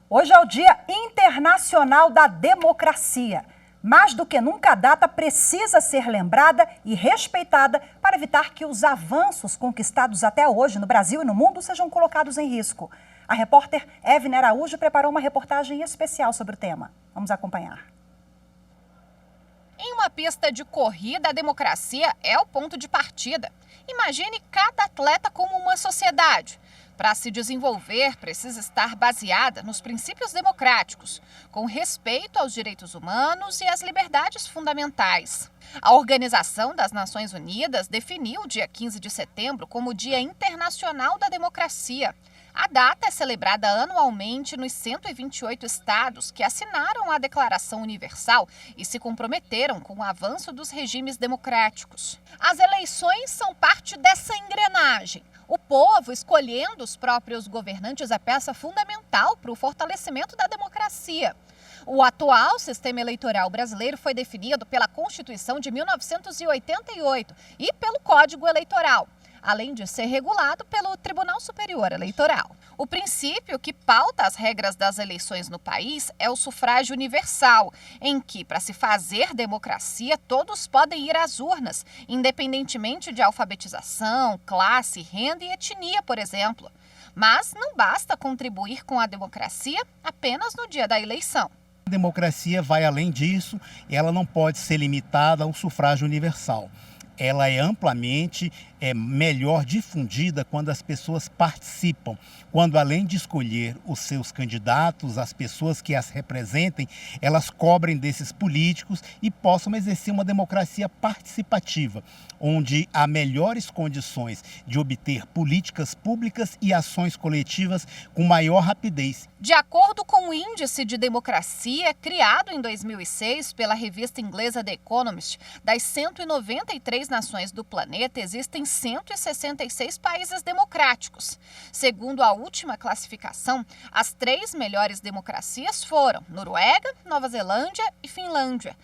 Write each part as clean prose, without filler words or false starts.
Hoje é o Dia Internacional da Democracia. Mais do que nunca, a data precisa ser lembrada e respeitada para evitar que os avanços conquistados até hoje no Brasil e no mundo sejam colocados em risco. A repórter Evne Araújo preparou uma reportagem especial sobre o tema. Vamos acompanhar. Em uma pista de corrida, a democracia é o ponto de partida. Imagine cada atleta como uma sociedade. Para se desenvolver, precisa estar baseada nos princípios democráticos, com respeito aos direitos humanos e às liberdades fundamentais. A Organização das Nações Unidas definiu o dia 15 de setembro como o Dia Internacional da Democracia. A data é celebrada anualmente nos 128 estados que assinaram a Declaração Universal e se comprometeram com o avanço dos regimes democráticos. As eleições são parte dessa engrenagem. O povo escolhendo os próprios governantes é peça fundamental para o fortalecimento da democracia. O atual sistema eleitoral brasileiro foi definido pela Constituição de 1988 e pelo Código Eleitoral, além de ser regulado pelo Tribunal Superior Eleitoral. O princípio que pauta as regras das eleições no país é o sufrágio universal, em que, para se fazer democracia, todos podem ir às urnas, independentemente de alfabetização, classe, renda e etnia, por exemplo. Mas não basta contribuir com a democracia apenas no dia da eleição. A democracia vai além disso, ela não pode ser limitada ao sufrágio universal. Ela é amplamente melhor difundida quando as pessoas participam, quando além de escolher os seus candidatos, as pessoas que as representem, elas cobrem desses políticos e possam exercer uma democracia participativa, onde há melhores condições de obter políticas públicas e ações coletivas com maior rapidez. De acordo com o Índice de Democracia, criado em 2006 pela revista inglesa The Economist, das 193 nações do planeta, existem 166 países democráticos. Segundo a última classificação, as 3 melhores democracias foram Noruega, Nova Zelândia e Finlândia.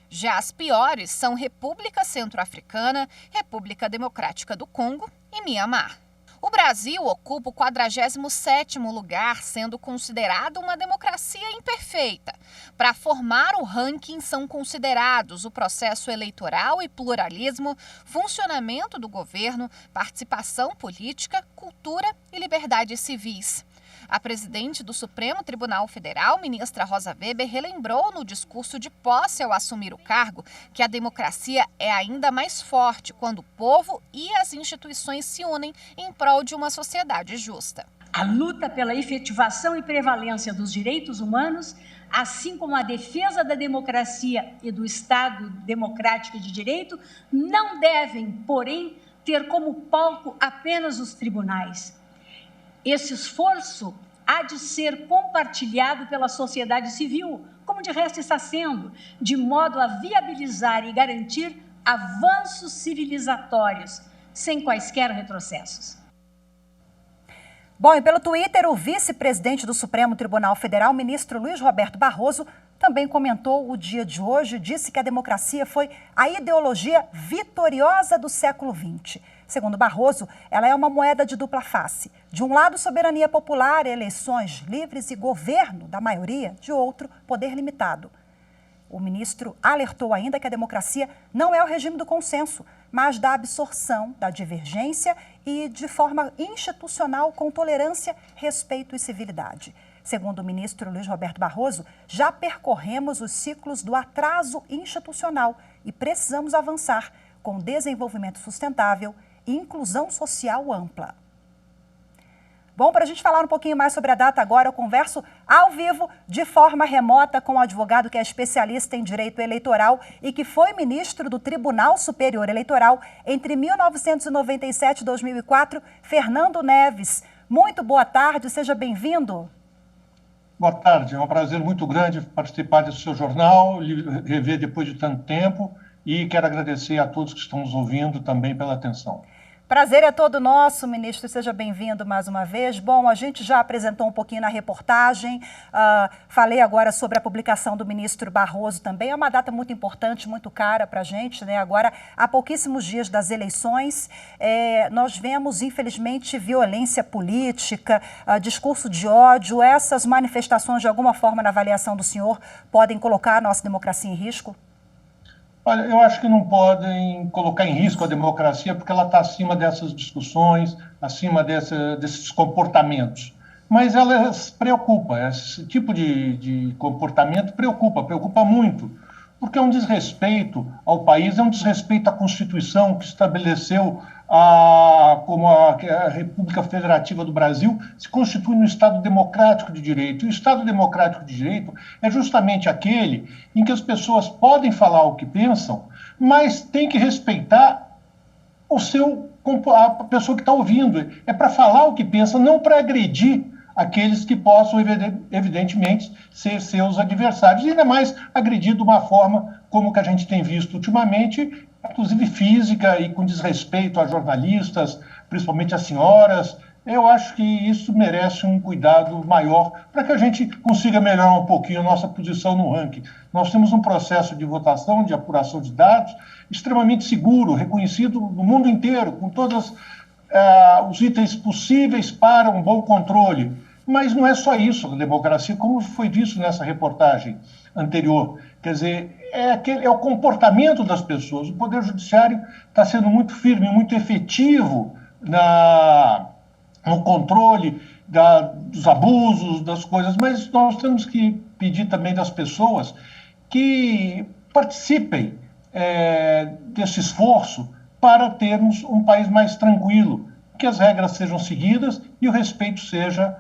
Já as piores são República Centro-Africana, República Democrática do Congo e Mianmar. O Brasil ocupa o 47º lugar, sendo considerado uma democracia imperfeita. Para formar o ranking são considerados o processo eleitoral e pluralismo, funcionamento do governo, participação política, cultura e liberdades civis. A presidente do Supremo Tribunal Federal, ministra Rosa Weber, relembrou no discurso de posse ao assumir o cargo que a democracia é ainda mais forte quando o povo e as instituições se unem em prol de uma sociedade justa. A luta pela efetivação e prevalência dos direitos humanos, assim como a defesa da democracia e do Estado democrático de direito, não devem, porém, ter como palco apenas os tribunais. Esse esforço há de ser compartilhado pela sociedade civil, como de resto está sendo, de modo a viabilizar e garantir avanços civilizatórios, sem quaisquer retrocessos. Bom, e pelo Twitter, o vice-presidente do Supremo Tribunal Federal, ministro Luiz Roberto Barroso, também comentou o dia de hoje, disse que a democracia foi a ideologia vitoriosa do século XX. Segundo Barroso, ela é uma moeda de dupla face. De um lado, soberania popular, eleições livres e governo da maioria, de outro, poder limitado. O ministro alertou ainda que a democracia não é o regime do consenso, mas da absorção, da divergência e de forma institucional com tolerância, respeito e civilidade. Segundo o ministro Luiz Roberto Barroso, já percorremos os ciclos do atraso institucional e precisamos avançar com desenvolvimento sustentável e inclusão social ampla. Bom, para a gente falar um pouquinho mais sobre a data agora, eu converso ao vivo, de forma remota, com um advogado que é especialista em direito eleitoral e que foi ministro do Tribunal Superior Eleitoral entre 1997 e 2004, Fernando Neves. Muito boa tarde, seja bem-vindo. Boa tarde, é um prazer muito grande participar desse seu jornal, rever depois de tanto tempo e quero agradecer a todos que estão nos ouvindo também pela atenção. Prazer é todo nosso, ministro, seja bem-vindo mais uma vez. Bom, a gente já apresentou um pouquinho na reportagem, falei agora sobre a publicação do ministro Barroso também, é uma data muito importante, muito cara para a gente, né? Agora, há pouquíssimos dias das eleições, nós vemos, infelizmente, violência política, discurso de ódio, essas manifestações, de alguma forma, na avaliação do senhor, podem colocar a nossa democracia em risco? Olha, eu acho que não podem colocar em risco a democracia porque ela está acima dessas discussões, acima desses comportamentos. Mas elas preocupam, esse tipo de comportamento preocupa muito, porque é um desrespeito ao país, é um desrespeito à Constituição que estabeleceu como a República Federativa do Brasil se constitui no Estado Democrático de Direito. E o Estado Democrático de Direito é justamente aquele em que as pessoas podem falar o que pensam, mas tem que respeitar a pessoa que está ouvindo. É para falar o que pensa, não para agredir aqueles que possam, evidentemente, ser seus adversários, e ainda mais agredir de uma forma como que a gente tem visto ultimamente, inclusive física e com desrespeito a jornalistas, principalmente as senhoras. Eu acho que isso merece um cuidado maior para que a gente consiga melhorar um pouquinho a nossa posição no ranking. Nós temos um processo de votação, de apuração de dados, extremamente seguro, reconhecido no mundo inteiro, com todos os itens possíveis para um bom controle. Mas não é só isso a democracia, como foi visto nessa reportagem anterior. Quer dizer, é o comportamento das pessoas. O Poder Judiciário está sendo muito firme, muito efetivo no controle dos abusos, das coisas, mas nós temos que pedir também das pessoas que participem desse esforço para termos um país mais tranquilo, que as regras sejam seguidas e o respeito seja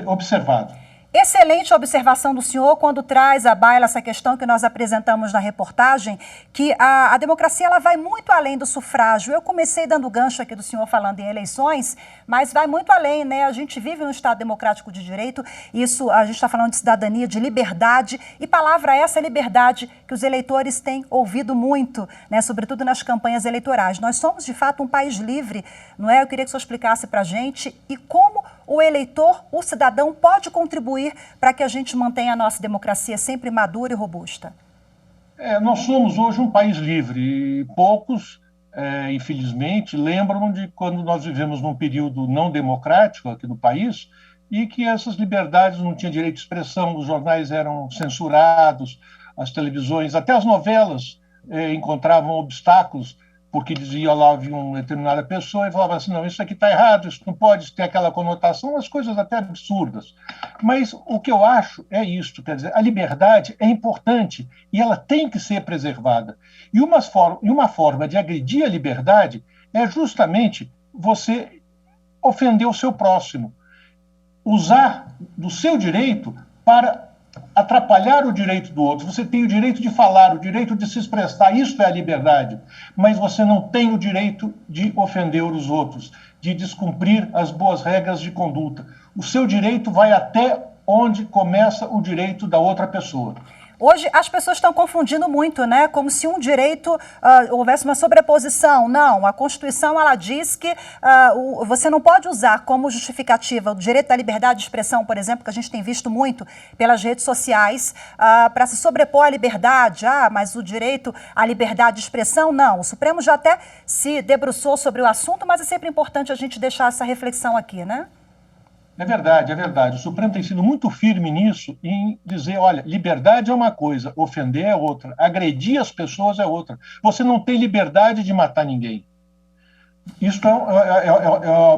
observado. Excelente observação do senhor quando traz à baila essa questão que nós apresentamos na reportagem, que a democracia ela vai muito além do sufrágio. Eu comecei dando gancho aqui do senhor falando em eleições, mas vai muito além, né? A gente vive num Estado democrático de direito, isso a gente está falando de cidadania, de liberdade, e palavra essa liberdade que os eleitores têm ouvido muito, né? Sobretudo nas campanhas eleitorais. Nós somos, de fato, um país livre, não é? Eu queria que o senhor explicasse para a gente e como o eleitor, o cidadão, pode contribuir para que a gente mantenha a nossa democracia sempre madura e robusta? Nós somos hoje um país livre e poucos, infelizmente, lembram de quando nós vivemos num período não democrático aqui no país e que essas liberdades não tinham direito de expressão, os jornais eram censurados, as televisões, até as novelas encontravam obstáculos porque dizia lá, havia uma determinada pessoa e falava assim, não, isso aqui está errado, isso não pode ter aquela conotação, as coisas até absurdas. Mas o que eu acho é isto, quer dizer, a liberdade é importante e ela tem que ser preservada. E uma forma de agredir a liberdade é justamente você ofender o seu próximo, usar do seu direito para atrapalhar o direito do outro. Você tem o direito de falar, o direito de se expressar, isso é a liberdade, mas você não tem o direito de ofender os outros, de descumprir as boas regras de conduta. O seu direito vai até onde começa o direito da outra pessoa. Hoje as pessoas estão confundindo muito, né? Como se um direito houvesse uma sobreposição. Não, a Constituição ela diz que você não pode usar como justificativa o direito da liberdade de expressão, por exemplo, que a gente tem visto muito pelas redes sociais, para se sobrepor à liberdade. Mas o direito à liberdade de expressão, não. O Supremo já até se debruçou sobre o assunto, mas é sempre importante a gente deixar essa reflexão aqui, né? É verdade, é verdade. O Supremo tem sido muito firme nisso, em dizer, olha, liberdade é uma coisa, ofender é outra, agredir as pessoas é outra. Você não tem liberdade de matar ninguém. Isso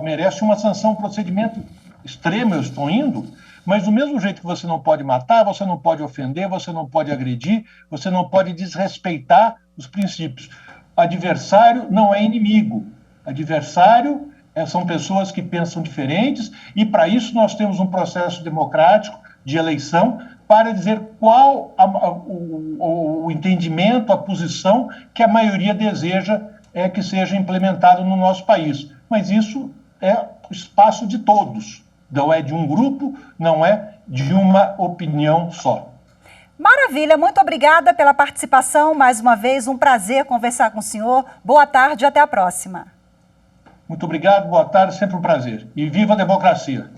merece uma sanção, um procedimento extremo, eu estou indo, mas do mesmo jeito que você não pode matar, você não pode ofender, você não pode agredir, você não pode desrespeitar os princípios. Adversário não é inimigo. Adversário são pessoas que pensam diferentes e, para isso, nós temos um processo democrático de eleição para dizer qual o entendimento, a posição que a maioria deseja que seja implementado no nosso país. Mas isso é o espaço de todos, não é de um grupo, não é de uma opinião só. Maravilha, muito obrigada pela participação mais uma vez, um prazer conversar com o senhor. Boa tarde e até a próxima. Muito obrigado, boa tarde, sempre um prazer. E viva a democracia!